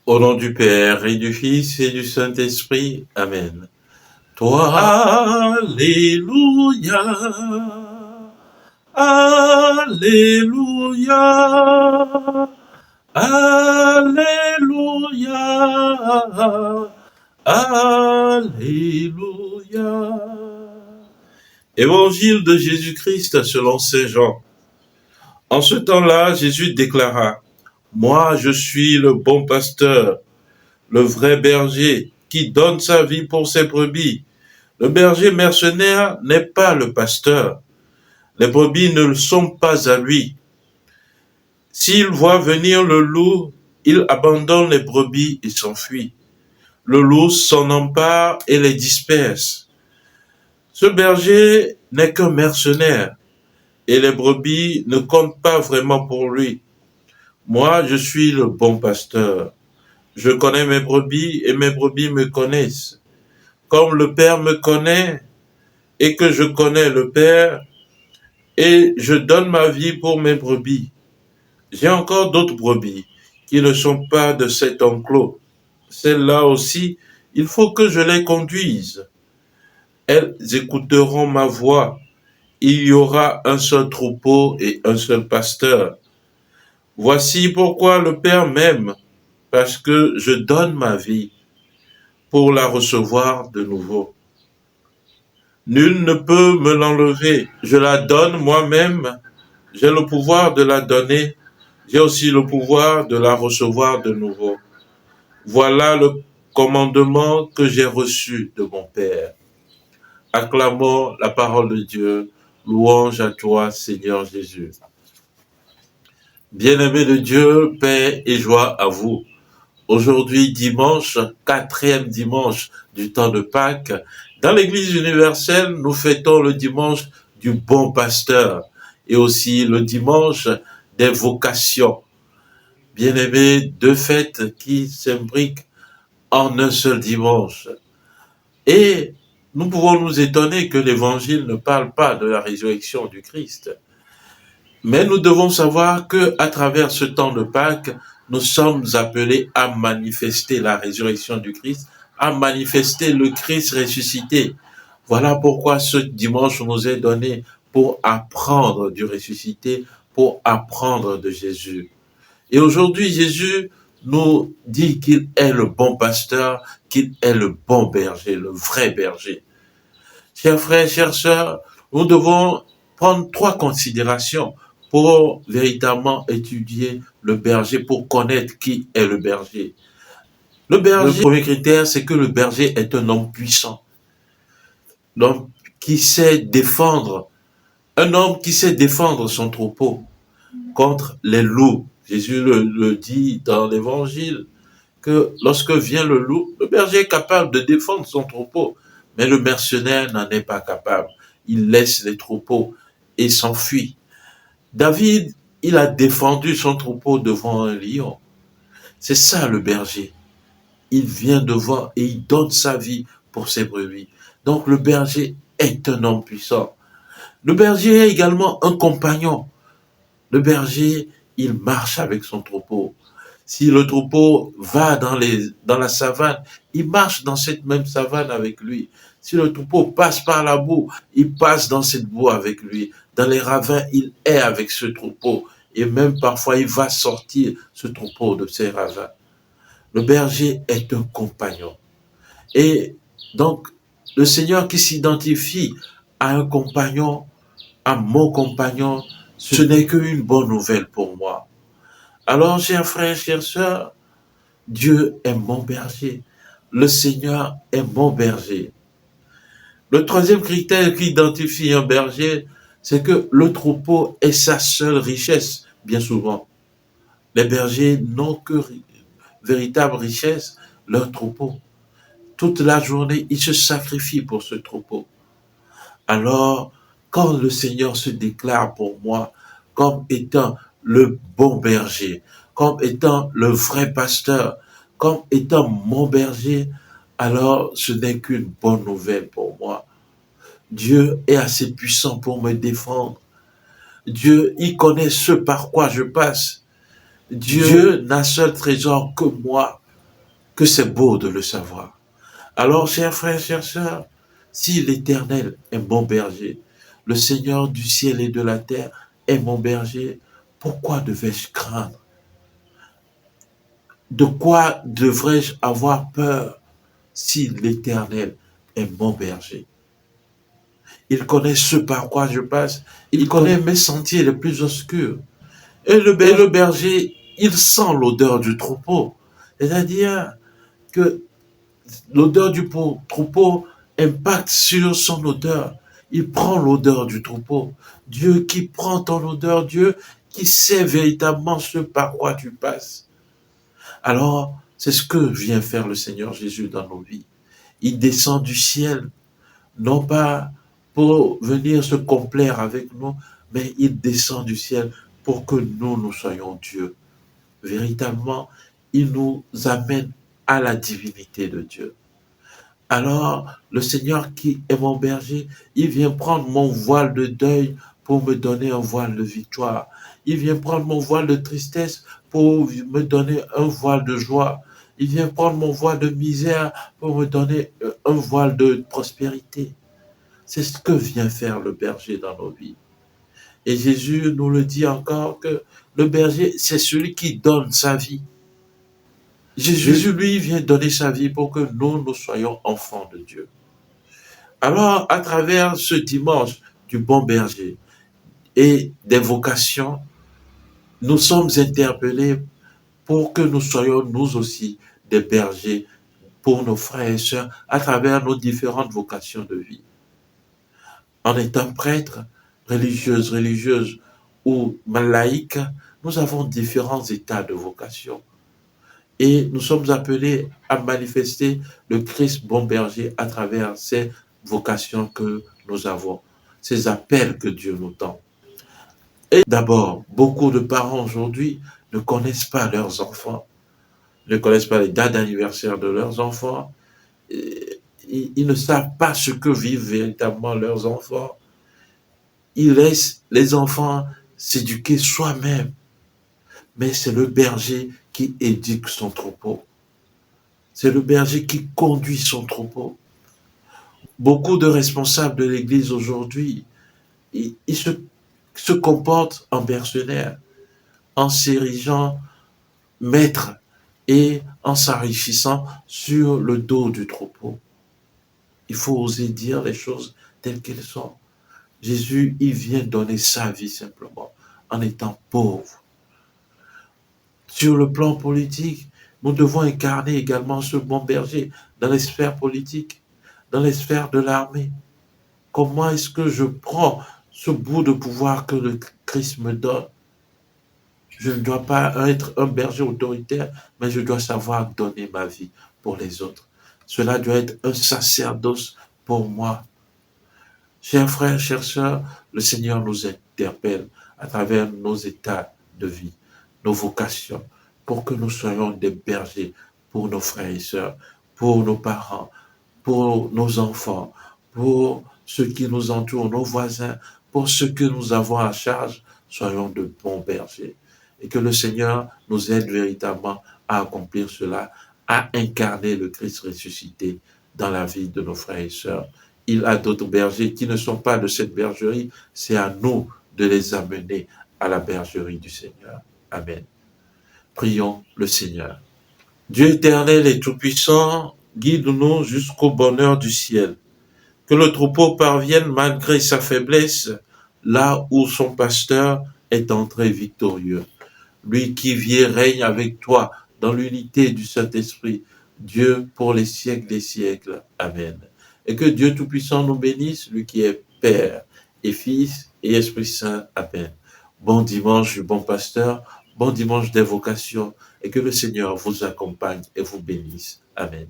Au nom du Père et du Fils et du Saint-Esprit. Amen. Toi, Alléluia, Alléluia, Alléluia, Alléluia. Évangile de Jésus-Christ selon Saint Jean. En ce temps-là, Jésus déclara: Moi, je suis le bon pasteur, le vrai berger, qui donne sa vie pour ses brebis. Le berger mercenaire n'est pas le pasteur. Les brebis ne le sont pas à lui. S'il voit venir le loup, il abandonne les brebis et s'enfuit. Le loup s'en empare et les disperse. Ce berger n'est qu'un mercenaire, et les brebis ne comptent pas vraiment pour lui. Moi, je suis le bon pasteur. Je connais mes brebis et mes brebis me connaissent. Comme le Père me connaît et que je connais le Père, et je donne ma vie pour mes brebis. J'ai encore d'autres brebis qui ne sont pas de cet enclos. Celles-là aussi, il faut que je les conduise. Elles écouteront ma voix. Il y aura un seul troupeau et un seul pasteur. Voici pourquoi le Père m'aime, parce que je donne ma vie pour la recevoir de nouveau. Nul ne peut me l'enlever. Je la donne moi-même. J'ai le pouvoir de la donner. J'ai aussi le pouvoir de la recevoir de nouveau. Voilà le commandement que j'ai reçu de mon Père. Acclamons la parole de Dieu. Louange à toi, Seigneur Jésus. Bien-aimés de Dieu, paix et joie à vous. Aujourd'hui, dimanche, 4e dimanche du temps de Pâques, dans l'Église universelle, nous fêtons le dimanche du bon pasteur et aussi le dimanche des vocations. Bien-aimés, deux fêtes qui s'imbriquent en un seul dimanche. Et nous pouvons nous étonner que l'Évangile ne parle pas de la résurrection du Christ. Mais nous devons savoir que à travers ce temps de Pâques, nous sommes appelés à manifester la résurrection du Christ, à manifester le Christ ressuscité. Voilà pourquoi ce dimanche nous est donné pour apprendre du ressuscité, pour apprendre de Jésus. Et aujourd'hui, Jésus nous dit qu'il est le bon pasteur, qu'il est le bon berger, le vrai berger. Chers frères, chères sœurs, nous devons prendre 3 considérations pour véritablement étudier le berger, pour connaître qui est le berger. Le premier critère, c'est que le berger est un homme puissant, l'homme qui sait défendre, un homme qui sait défendre son troupeau contre les loups. Jésus le dit dans l'Évangile, que lorsque vient le loup, le berger est capable de défendre son troupeau, mais le mercenaire n'en est pas capable. Il laisse les troupeaux et s'enfuit. David, il a défendu son troupeau devant un lion. C'est ça le berger. Il vient devant et il donne sa vie pour ses brebis. Donc le berger est un homme puissant. Le berger est également un compagnon. Le berger, il marche avec son troupeau. Si le troupeau va dans la savane, il marche dans cette même savane avec lui. Si le troupeau passe par la boue, il passe dans cette boue avec lui. Dans les ravins, il est avec ce troupeau. Et même parfois, il va sortir ce troupeau de ces ravins. Le berger est un compagnon. Et donc, le Seigneur qui s'identifie à un compagnon, à mon compagnon, ce n'est qu'une bonne nouvelle pour moi. Alors, chers frères, chères sœurs, Dieu est mon berger. Le Seigneur est mon berger. Le 3e critère qui identifie un berger, c'est que le troupeau est sa seule richesse, bien souvent. Les bergers n'ont que véritable richesse, leur troupeau. Toute la journée, ils se sacrifient pour ce troupeau. Alors, quand le Seigneur se déclare pour moi comme étant le bon berger, comme étant le vrai pasteur, comme étant mon berger, alors ce n'est qu'une bonne nouvelle pour moi. Dieu est assez puissant pour me défendre. Dieu, il connaît ce par quoi je passe. Dieu n'a seul trésor que moi. que c'est beau de le savoir. Alors, chers frères, chères sœurs, si l'Éternel est mon berger, le Seigneur du ciel et de la terre est mon berger, pourquoi devais-je craindre? De quoi devrais-je avoir peur si l'Éternel est mon berger? Il connaît ce par quoi je passe, il connaît mes sentiers les plus obscurs. Et le berger, il sent l'odeur du troupeau. C'est-à-dire que l'odeur du troupeau impacte sur son odeur. Il prend l'odeur du troupeau. Dieu qui prend ton odeur, Dieu qui sait véritablement ce par quoi tu passes. Alors, c'est ce que vient faire le Seigneur Jésus dans nos vies. Il descend du ciel, non pas pour venir se complaire avec nous, mais il descend du ciel pour que nous soyons Dieu. Véritablement, il nous amène à la divinité de Dieu. Alors, le Seigneur qui est mon berger, il vient prendre mon voile de deuil pour me donner un voile de victoire. Il vient prendre mon voile de tristesse pour me donner un voile de joie. Il vient prendre mon voile de misère pour me donner un voile de prospérité. C'est ce que vient faire le berger dans nos vies. Et Jésus nous le dit encore que le berger, c'est celui qui donne sa vie. Jésus, lui, vient donner sa vie pour que nous soyons enfants de Dieu. Alors, à travers ce dimanche du bon berger et des vocations, nous sommes interpellés pour que nous soyons nous aussi des bergers pour nos frères et sœurs à travers nos différentes vocations de vie. En étant prêtre, religieuse ou laïque, nous avons différents états de vocation. Et nous sommes appelés à manifester le Christ bon berger à travers ces vocations que nous avons, ces appels que Dieu nous tend. Et d'abord, beaucoup de parents aujourd'hui ne connaissent pas leurs enfants, ne connaissent pas les dates d'anniversaire de leurs enfants, ils ne savent pas ce que vivent véritablement leurs enfants. Ils laissent les enfants s'éduquer soi-même, mais c'est le berger qui éduque son troupeau. C'est le berger qui conduit son troupeau. Beaucoup de responsables de l'Église aujourd'hui, ils se comportent en mercenaires, en s'érigeant maîtres et en s'enrichissant sur le dos du troupeau. Il faut oser dire les choses telles qu'elles sont. Jésus, il vient donner sa vie simplement en étant pauvre. Sur le plan politique, nous devons incarner également ce bon berger dans les sphères politiques, dans les sphères de l'armée. Comment est-ce que je prends ce bout de pouvoir que le Christ me donne? Je ne dois pas être un berger autoritaire, mais je dois savoir donner ma vie pour les autres. Cela doit être un sacerdoce pour moi. Chers frères, chères sœurs, le Seigneur nous interpelle à travers nos états de vie, nos vocations, pour que nous soyons des bergers pour nos frères et sœurs, pour nos parents, pour nos enfants, pour ceux qui nous entourent, nos voisins, pour ceux que nous avons à charge, soyons de bons bergers. Et que le Seigneur nous aide véritablement à accomplir cela, à incarner le Christ ressuscité dans la vie de nos frères et sœurs. Il a d'autres bergers qui ne sont pas de cette bergerie, c'est à nous de les amener à la bergerie du Seigneur. Amen. Prions le Seigneur. Dieu éternel et tout-puissant, guide-nous jusqu'au bonheur du ciel. Que le troupeau parvienne malgré sa faiblesse là où son pasteur est entré victorieux. Lui qui vit et règne avec toi dans l'unité du Saint-Esprit, Dieu pour les siècles des siècles. Amen. Et que Dieu Tout-Puissant nous bénisse, lui qui est Père et Fils et Esprit Saint. Amen. Bon dimanche du bon pasteur, bon dimanche des vocations, et que le Seigneur vous accompagne et vous bénisse. Amen.